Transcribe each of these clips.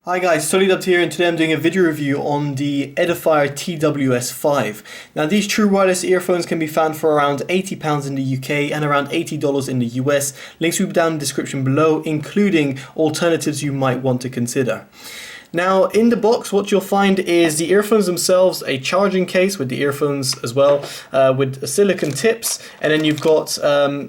Hi guys, TotallyDubbed here, and today I'm doing a video review on the Edifier TWS5. Now these true wireless earphones can be found for around £80 in the UK and around $80 in the US. Links will be down in the description below, including alternatives you might want to consider. Now in the box what you'll find is the earphones themselves, a charging case with the earphones as well, with silicone tips, and then you've got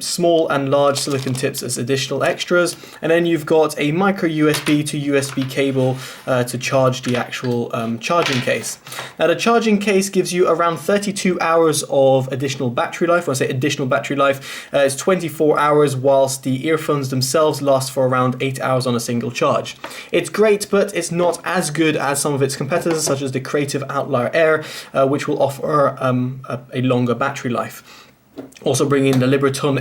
small and large silicone tips as additional extras, and then you've got a micro USB to USB cable to charge the actual charging case. Now the charging case gives you around 32 hours of additional battery life. When I say additional battery life, it's 24 hours, whilst the earphones themselves last for around 8 hours on a single charge. It's great, but it's not as good as some of its competitors, such as the creative Outlier Air, which will offer a longer battery life. Also bringing the Liberton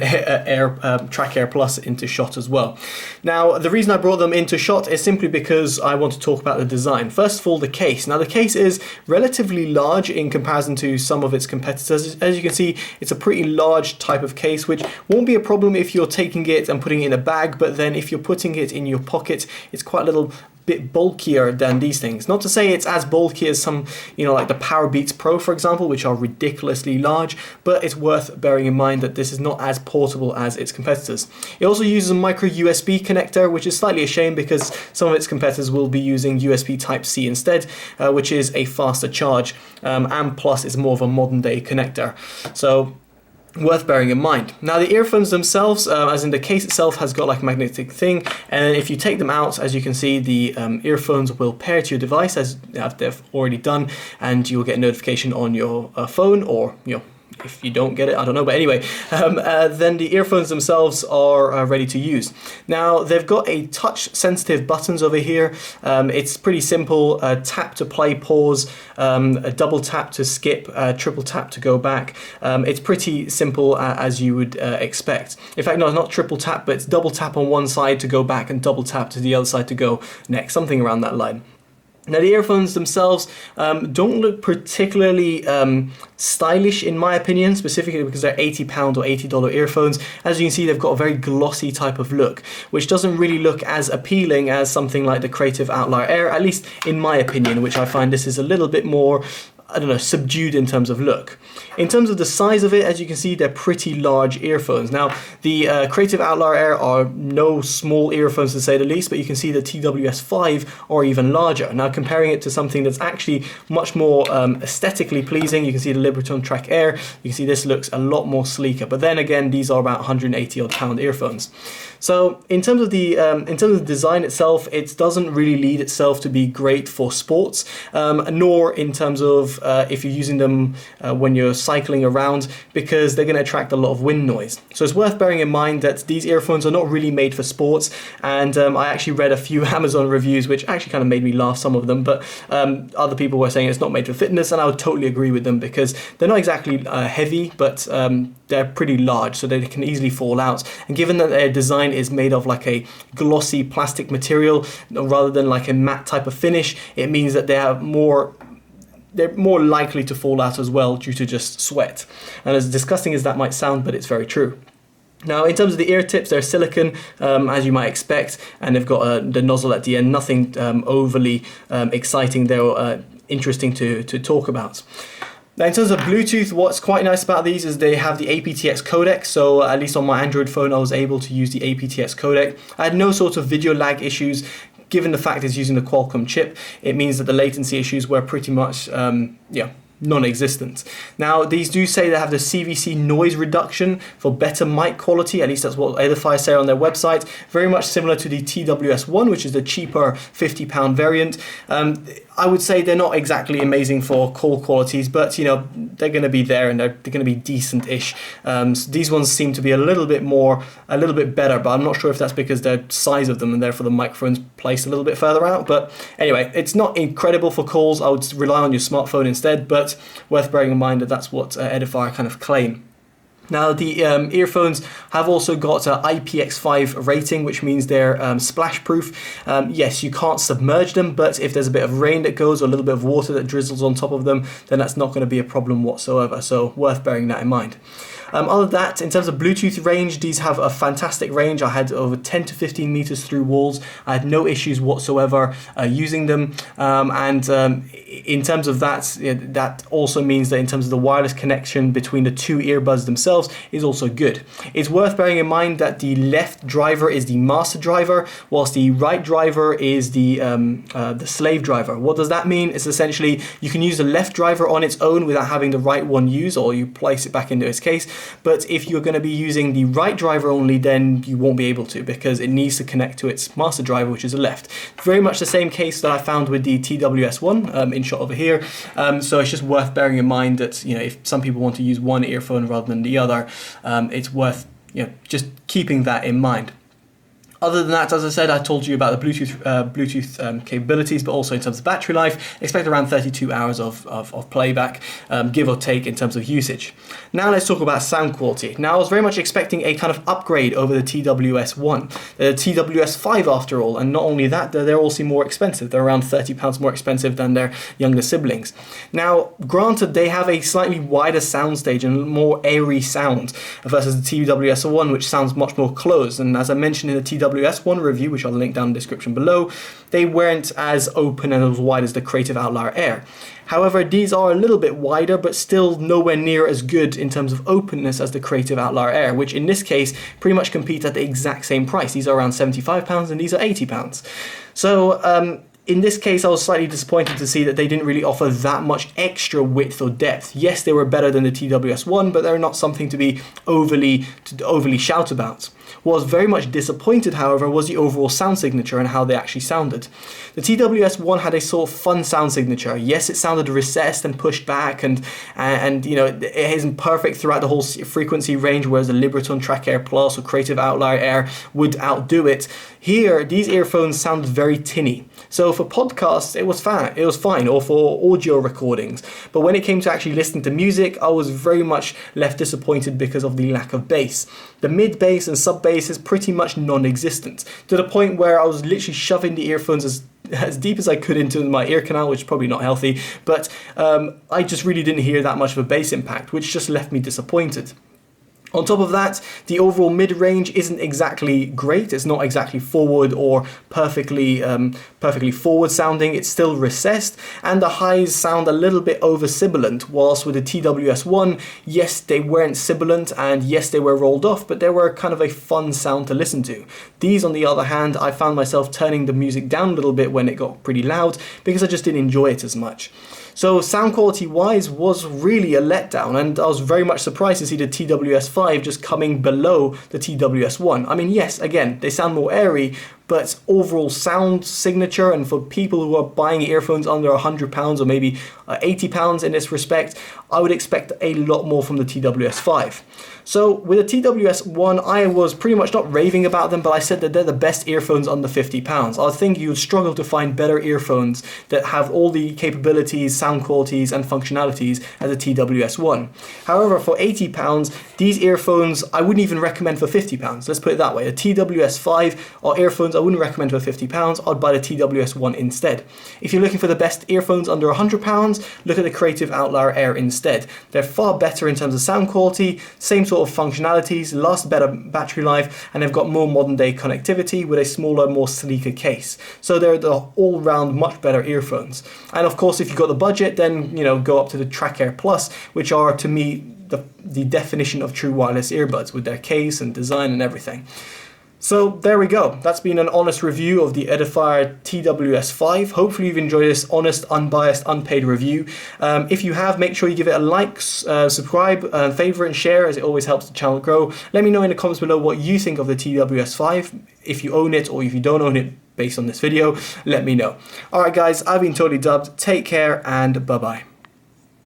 Track Air Plus into shot as well. Now the reason I brought them into shot is simply because I want to talk about the design. First of all, the case. Now the case is relatively large in comparison to some of its competitors. As you can see, it's a pretty large type of case, which won't be a problem if you're taking it and putting it in a bag, but then if you're putting it in your pocket, it's quite a little bit bulkier than these things. Not to say it's as bulky as some, like the Powerbeats Pro, for example, which are ridiculously large, but it's worth bearing in mind that this is not as portable as its competitors. It also uses a micro USB connector, which is slightly a shame because some of its competitors will be using USB Type-C instead, which is a faster charge, and plus it's more of a modern day connector. So worth bearing in mind. Now the earphones themselves, as in the case itself, has got like a magnetic thing, and if you take them out, as you can see, the earphones will pair to your device as they've already done, and you'll get a notification on your phone, or if you don't get it, I don't know, but anyway, then the earphones themselves are ready to use. Now they've got a touch sensitive buttons over here. It's pretty simple: tap to play, pause, a double tap to skip, triple tap to go back. It's pretty simple as you would expect. In fact, no, it's not triple tap, but it's double tap on one side to go back and double tap to the other side to go next, something around that line. Now the earphones themselves don't look particularly stylish in my opinion, specifically because they're £80 or $80 earphones. As you can see, they've got a very glossy type of look, which doesn't really look as appealing as something like the creative Outlier Air, at least in my opinion, which I find this is a little bit more, I don't know, subdued in terms of look. In terms of the size of it, as you can see, they're pretty large earphones. Now, the Creative Outlier Air are no small earphones to say the least, but you can see the TWS5 are even larger. Now, comparing it to something that's actually much more aesthetically pleasing, you can see the Liberton Track Air. You can see this looks a lot more sleeker. But then again, these are about 180 odd pound earphones. So in terms of the design itself, it doesn't really lead itself to be great for sports, nor in terms of if you're using them when you're cycling around, because they're going to attract a lot of wind noise. So it's worth bearing in mind that these earphones are not really made for sports, and I actually read a few Amazon reviews which actually kind of made me laugh, some of them, but other people were saying it's not made for fitness, and I would totally agree with them because they're not exactly heavy, but they're pretty large, so they can easily fall out. And given that their design is made of like a glossy plastic material rather than like a matte type of finish, it means that they're more likely to fall out as well due to just sweat. And as disgusting as that might sound, but it's very true. Now, in terms of the ear tips, they're silicone, as you might expect, and they've got the nozzle at the end. Nothing overly exciting there or interesting to talk about. Now, in terms of Bluetooth, what's quite nice about these is they have the aptX codec, so at least on my Android phone I was able to use the aptX codec. I had no sort of video lag issues. Given the fact it's using the Qualcomm chip, it means that the latency issues were pretty much, non-existent. Now, these do say they have the CVC noise reduction for better mic quality, at least that's what Edifier say on their website. Very much similar to the TWS1, which is the cheaper £50 variant. I would say they're not exactly amazing for call qualities, but they're going to be there, and they're going to be decent-ish. So these ones seem to be a little bit better, but I'm not sure if that's because the size of them and therefore the microphone's placed a little bit further out. But anyway, it's not incredible for calls. I would rely on your smartphone instead, but worth bearing in mind that that's what Edifier kind of claim. Now the earphones have also got an IPX5 rating, which means they're splash proof. Yes, you can't submerge them, but if there's a bit of rain that goes or a little bit of water that drizzles on top of them, then that's not going to be a problem whatsoever, so worth bearing that in mind. Other than that, in terms of Bluetooth range, these have a fantastic range. I had over 10 to 15 meters through walls. I had no issues whatsoever using them. In terms of that, that also means that in terms of the wireless connection between the two earbuds themselves is also good. It's worth bearing in mind that the left driver is the master driver, whilst the right driver is the slave driver. What does that mean? It's essentially you can use the left driver on its own without having the right one used, or you place it back into its case. But if you're going to be using the right driver only, then you won't be able to, because it needs to connect to its master driver, which is the left. Very much the same case that I found with the TWS1 in shot over here. So it's just worth bearing in mind that, you know, if some people want to use one earphone rather than the other, it's worth, you know, just keeping that in mind. Other than that, as I said, I told you about the Bluetooth capabilities, but also in terms of battery life, expect around 32 hours of playback, give or take in terms of usage. Now let's talk about sound quality. Now I was very much expecting a kind of upgrade over the TWS1, the TWS5 after all, and not only that, they're also more expensive. They're around £30 more expensive than their younger siblings. Now, granted, they have a slightly wider soundstage and more airy sound versus the TWS1, which sounds much more closed, and as I mentioned in the TWS1 review, which I'll link down in the description below, they weren't as open and as wide as the Creative Outlier Air. However, these are a little bit wider, but still nowhere near as good in terms of openness as the Creative Outlier Air, which in this case pretty much compete at the exact same price. These are around £75 and these are £80. So in this case, I was slightly disappointed to see that they didn't really offer that much extra width or depth. Yes, they were better than the TWS1, but they're not something to be overly shout about. What I was very much disappointed, however, was the overall sound signature and how they actually sounded. The TWS1 had a sort of fun sound signature. Yes, it sounded recessed and pushed back, and you know, it isn't perfect throughout the whole frequency range, whereas the Liberaton Track Air Plus or Creative Outlier Air would outdo it. Here, these earphones sounded very tinny. So for podcasts, it was fine, or for audio recordings. But when it came to actually listening to music, I was very much left disappointed because of the lack of bass. The mid bass and sub bass is pretty much non-existent, to the point where I was literally shoving the earphones as deep as I could into my ear canal, which is probably not healthy, but I just really didn't hear that much of a bass impact, which just left me disappointed. On top of that, the overall mid-range isn't exactly great. It's not exactly forward or perfectly forward sounding. It's still recessed, and the highs sound a little bit over sibilant, whilst with the TWS1, yes, they weren't sibilant, and yes, they were rolled off, but they were kind of a fun sound to listen to. These, on the other hand, I found myself turning the music down a little bit when it got pretty loud, because I just didn't enjoy it as much. So sound quality wise was really a letdown, and I was very much surprised to see the TWS5 just coming below the TWS1. I mean, yes, again, they sound more airy, but overall sound signature, and for people who are buying earphones under £100 or maybe £80 in this respect, I would expect a lot more from the TWS5. So with the TWS1, I was pretty much not raving about them, but I said that they're the best earphones under £50. I think you would struggle to find better earphones that have all the capabilities, sound qualities and functionalities as a TWS1. However, for £80, these earphones I wouldn't even recommend for £50. Let's put it that way. The TWS5 are earphones I wouldn't recommend for £50. I'd buy the TWS1 instead. If you're looking for the best earphones under £100, look at the Creative Outlier Air instead. They're far better in terms of sound quality, same sort of functionalities, last better battery life, and they've got more modern day connectivity with a smaller, more sleeker case. So they're the all-round much better earphones. And of course, if you've got the budget, then you know, go up to the Track Air Plus, which are to me the definition of true wireless earbuds with their case and design and everything. So there we go. That's been an honest review of the Edifier TWS5. Hopefully you've enjoyed this honest, unbiased, unpaid review. If you have, make sure you give it a like, subscribe, favorite and share, as it always helps the channel grow. Let me know in the comments below what you think of the TWS5. If you own it or if you don't own it based on this video, let me know. Alright guys, I've been Totally Dubbed. Take care and bye-bye.